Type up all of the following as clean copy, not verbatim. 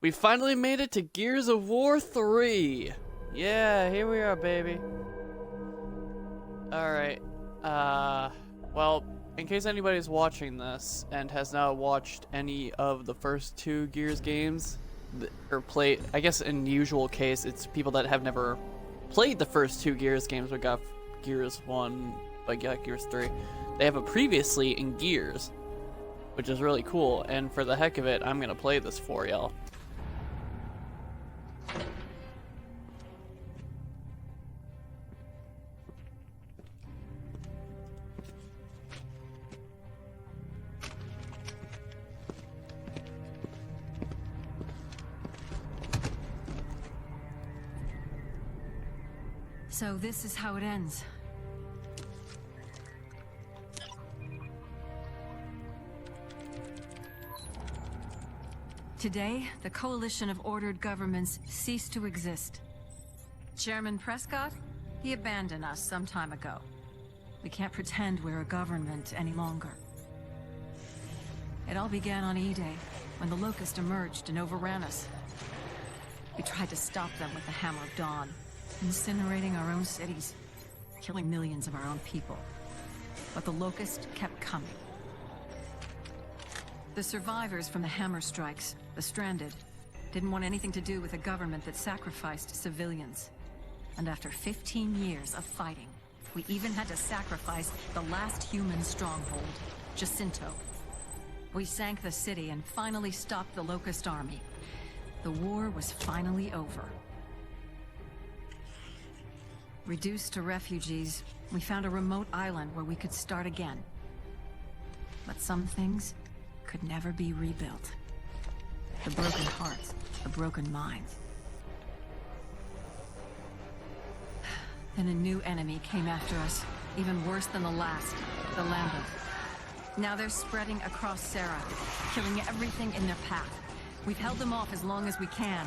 We finally made it to Gears of War 3. Yeah, here we are, baby. Alright. Well, in case anybody's watching this and has not watched any of the first two Gears games, or played, I guess in usual case, it's people that have never played the first two Gears games but got Gears 1, but got Gears 3. They have it previously in Gears, which is really cool, and for the heck of it, I'm gonna play this for y'all. So this is how it ends. Today, the coalition of ordered governments ceased to exist. Chairman Prescott, he abandoned us some time ago. We can't pretend we're a government any longer. It all began on E-Day, when the Locust emerged and overran us. We tried to stop them with the Hammer of Dawn, incinerating our own cities, killing millions of our own people. But the Locust kept coming. The survivors from the Hammer strikes, the Stranded, didn't want anything to do with a government that sacrificed civilians. And after 15 years of fighting, we even had to sacrifice the last human stronghold, Jacinto. We sank the city and finally stopped the Locust army. The war was finally over. Reduced to refugees, we found a remote island where we could start again. But some things could never be rebuilt. The broken hearts, the broken minds. Then a new enemy came after us, even worse than the last, the Lambent. Now they're spreading across Serra, killing everything in their path. We've held them off as long as we can.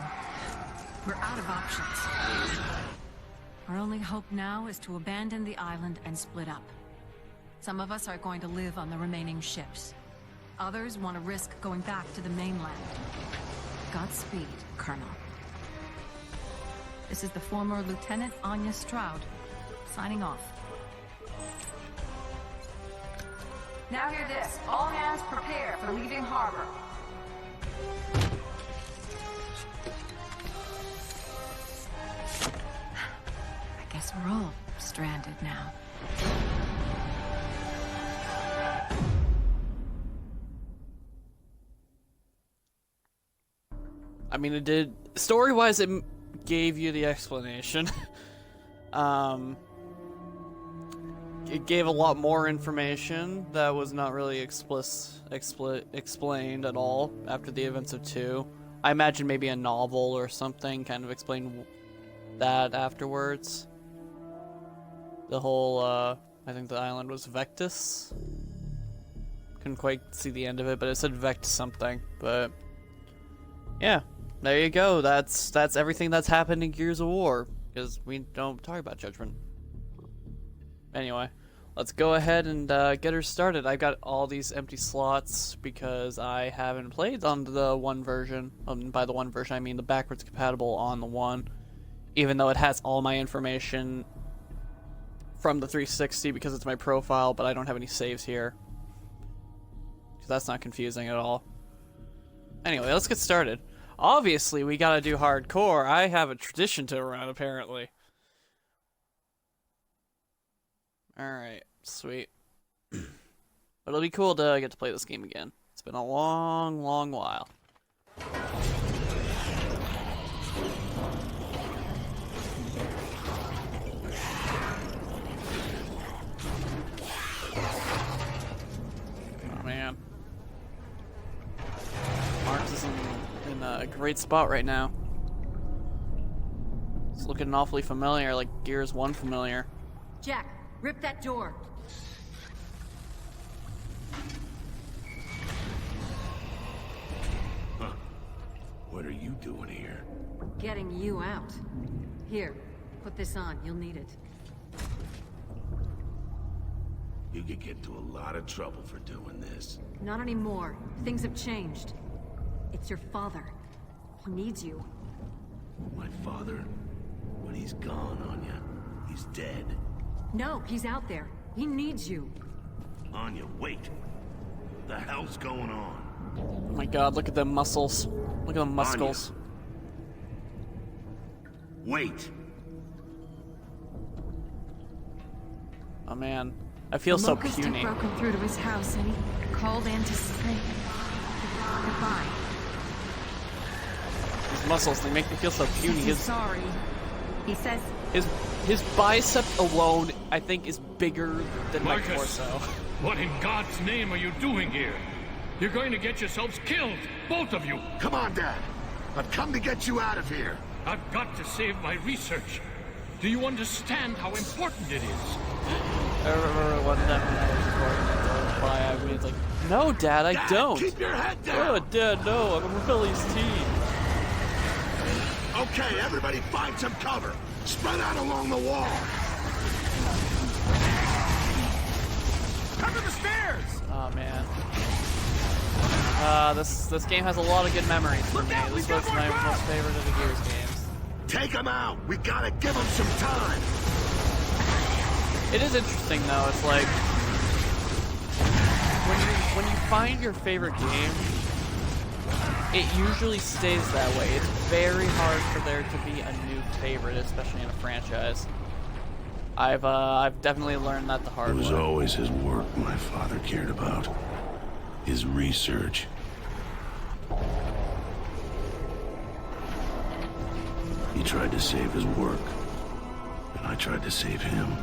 We're out of options. Our only hope now is to abandon the island and split up. Some of us are going to live on the remaining ships. Others want to risk going back to the mainland. Godspeed, Colonel. This is the former Lieutenant Anya Stroud, signing off. Now hear this. All hands prepare for leaving harbor. I guess we're all stranded now. I mean, it did story-wise. It gave you the explanation. It gave a lot more information that was not really explained at all after the events of 2. I imagine maybe a novel or something kind of explained that afterwards. The whole, I think the island was Vectis. Couldn't quite see the end of it, but it said Vect something. But yeah, there you go. That's everything that's happened in Gears of War, because we don't talk about Judgment. Anyway, let's go ahead and get her started. I've got all these empty slots because I haven't played on the 1 version. By the 1 version, I mean the backwards compatible on the 1. Even though it has all my information from the 360 because it's my profile, but I don't have any saves here. So that's not confusing at all. Anyway, let's get started. Obviously, we gotta do hardcore. I have a tradition to run, apparently. Alright, sweet. But it'll be cool to get to play this game again. It's been a long, long while. Oh man. Marks is in a great spot right now. It's looking awfully familiar, like Gears 1 familiar. Jack, rip that door. Huh. What are you doing here? Getting you out. Here, put this on. You'll need it. You could get into a lot of trouble for doing this. Not anymore. Things have changed. It's your father. He needs you. My father? But he's gone, Anya. He's dead. No, he's out there. He needs you. Anya, wait. What the hell's going on? Oh my god, look at them muscles. Look at them muscles. Wait. Oh man. I feel The so locusts had puny. broken through to his house, and he called in to say goodbye. His muscles, they make me feel so puny. He's His sorry. He says his bicep alone, I think, is bigger than my Marcus. torso. What in God's name are you doing here? You're going to get yourselves killed, both of you. Come on, Dad. I've come to get you out of here. I've got to save my research. Do you understand how important it is? I remember one time when I was recording it, the reply I was like, "No, Dad, I Dad, don't." keep your head Oh, down. Dad, no, I'm a rebellious teen. Okay, everybody find some cover. Spread out along the wall. Come to the stairs. Oh man. This game has a lot of good memories for me. This was my most favorite of the Gears games. Take him out. We gotta give him some time. It is interesting though. It's like when you find your favorite game, it usually stays that way. It's very hard for there to be a new favorite, especially in a franchise. I've definitely learned that the hard It was way. always his work my father cared about. His research. He tried to save his work, and I tried to save him.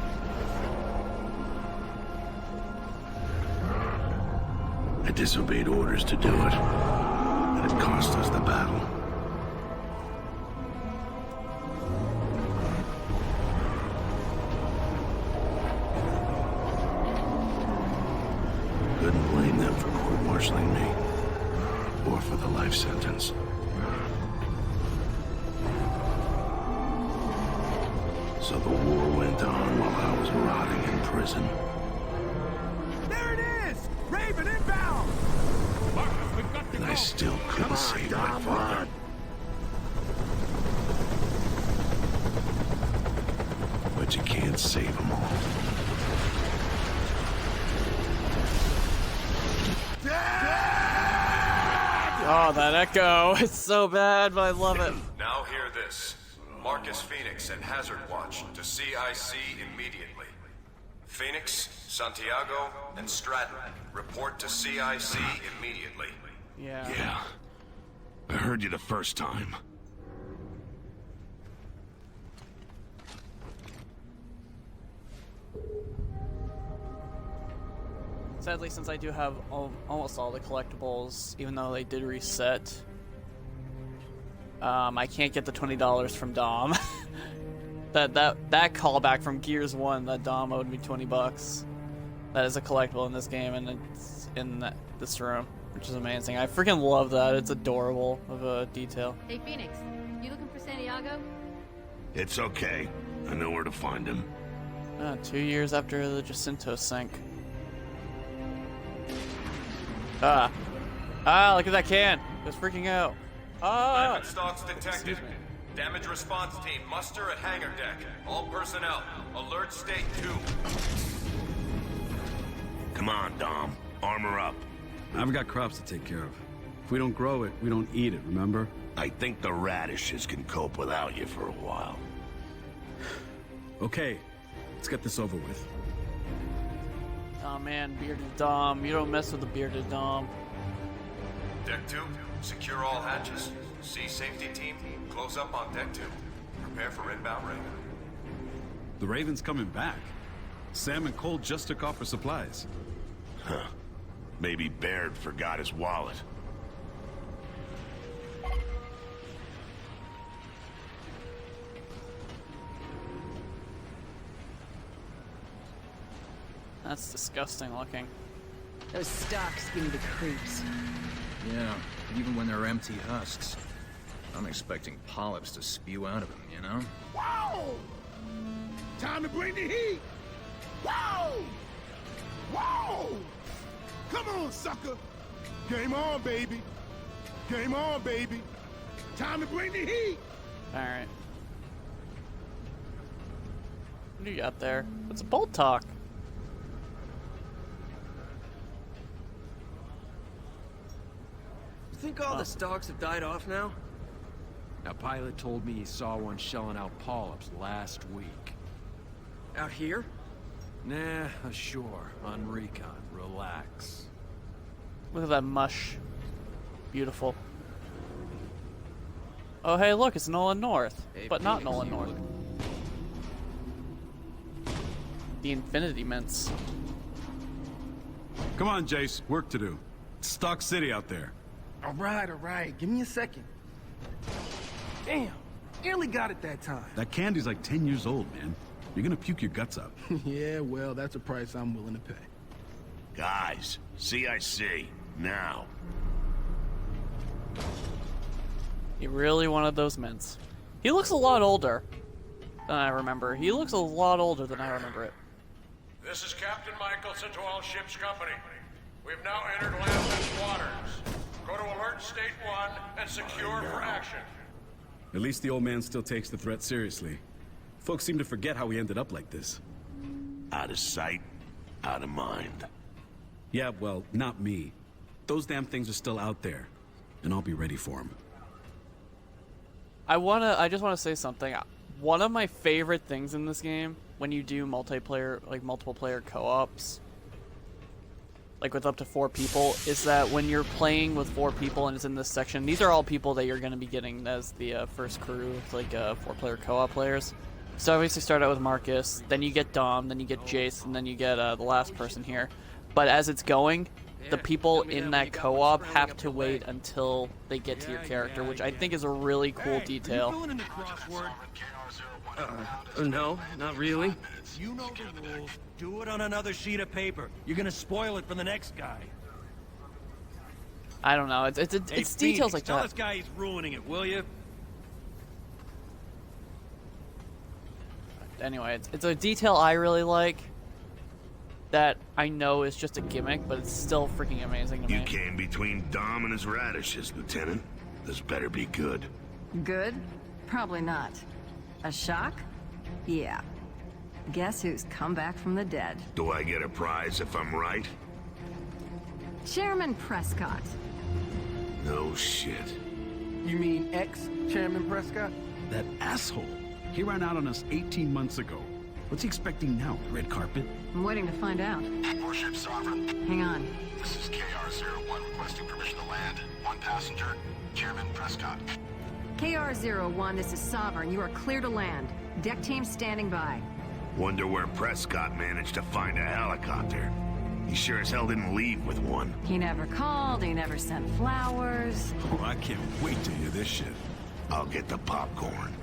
I disobeyed orders to do it, and it cost us the battle. Couldn't blame them for court-martialing me, or for the life sentence. So the war went on while I was rotting in prison. There it is! Raven inbound! Marcus, we've got to And go. I still couldn't save my father. But you can't save them all. Oh, that echo! It's so bad, but I love it. Now hear this. Marcus Phoenix and Hazard Watch to CIC immediately. Phoenix, Santiago, and Stratton, report to CIC immediately. Yeah. Yeah. I heard you the first time. Sadly, since I do have almost all the collectibles, even though they did reset, I can't get the $20 from Dom. that callback from Gears 1 that Dom owed me $20. That is a collectible in this game, and it's in this room, which is amazing. I freaking love that. It's adorable of a detail. Hey, Phoenix, you looking for Santiago? It's okay. I know where to find him. 2 years after the Jacinto sink. Look at that can. It was freaking out. Weapon stocks detected. Excuse me. Damage response team muster at hangar deck. All personnel, alert state 2. Come on, Dom. Armor up. I've got crops to take care of. If we don't grow it, we don't eat it, remember? I think the radishes can cope without you for a while. Okay, let's get this over with. Oh man, bearded Dom. You don't mess with the bearded Dom. Deck 2, secure all hatches. Sea safety team, close up on deck 2. Prepare for inbound Raven. The Raven's coming back. Sam and Cole just took off for supplies. Huh. Maybe Baird forgot his wallet. That's disgusting looking. Those stocks give me the creeps. Yeah, even when they're empty husks. I'm expecting polyps to spew out of them, you know? Wow! Time to bring the heat! Wow! Wow! Come on, sucker! Game on, baby! Game on, baby! Time to bring the heat. Alright. What do you got there? It's a bolt talk. You think all the stalks have died off now? A pilot told me he saw one shelling out polyps last week. Out here? Nah, ashore, on recon. Relax. Look at that mush. Beautiful. Oh, hey, look, it's Nolan North. But not Nolan North. The Infinity Mints. Come on, Jace. Work to do. It's Stock City out there. All right. Give me a second. Damn. Nearly got it that time. That candy's like 10 years old, man. You're gonna puke your guts out. Yeah, well, that's a price I'm willing to pay. Guys, CIC, now. He really wanted those mints. He looks a lot older than I remember. He looks a lot older than I remember it. This is Captain Michelson to all ship's company. We've now entered Lambent's waters. Go to Alert State 1 and secure for action. At least the old man still takes the threat seriously. Folks seem to forget how we ended up like this. Out of sight, out of mind. Yeah, well, not me. Those damn things are still out there. And I'll be ready for them. I just wanna say something. One of my favorite things in this game, when you do multiplayer, like multiple player co-ops, like with up to 4 people, is that when you're playing with 4 people and it's in this section, these are all people that you're gonna be getting as the first crew, like 4-player co-op players. So obviously start out with Marcus, then you get Dom, then you get Jace, and then you get the last person here. But as it's going, the people in that co-op have to wait until they get to your character, which I think is a really cool detail. No, not really. You know the rules. Do it on another sheet of paper. You're gonna spoil it for the next guy. I don't know. It's details like tell that. this guy he's ruining it, will you? Anyway, it's a detail I really like. That I know is just a gimmick, but it's still freaking amazing to me. You came between Dom and his radishes, Lieutenant. This better be good. Good? Probably not. A shock? Yeah. Guess who's come back from the dead? Do I get a prize if I'm right? Chairman Prescott. No shit. You mean ex-Chairman Prescott? That asshole. He ran out on us 18 months ago. What's he expecting now? Red carpet? I'm waiting to find out. Warship Sovereign. Hang on. This is KR-01 requesting permission to land. 1 passenger, Chairman Prescott. KR-01, this is Sovereign. You are clear to land. Deck team standing by. Wonder where Prescott managed to find a helicopter. He sure as hell didn't leave with one. He never called, he never sent flowers. Oh, I can't wait to hear this shit. I'll get the popcorn.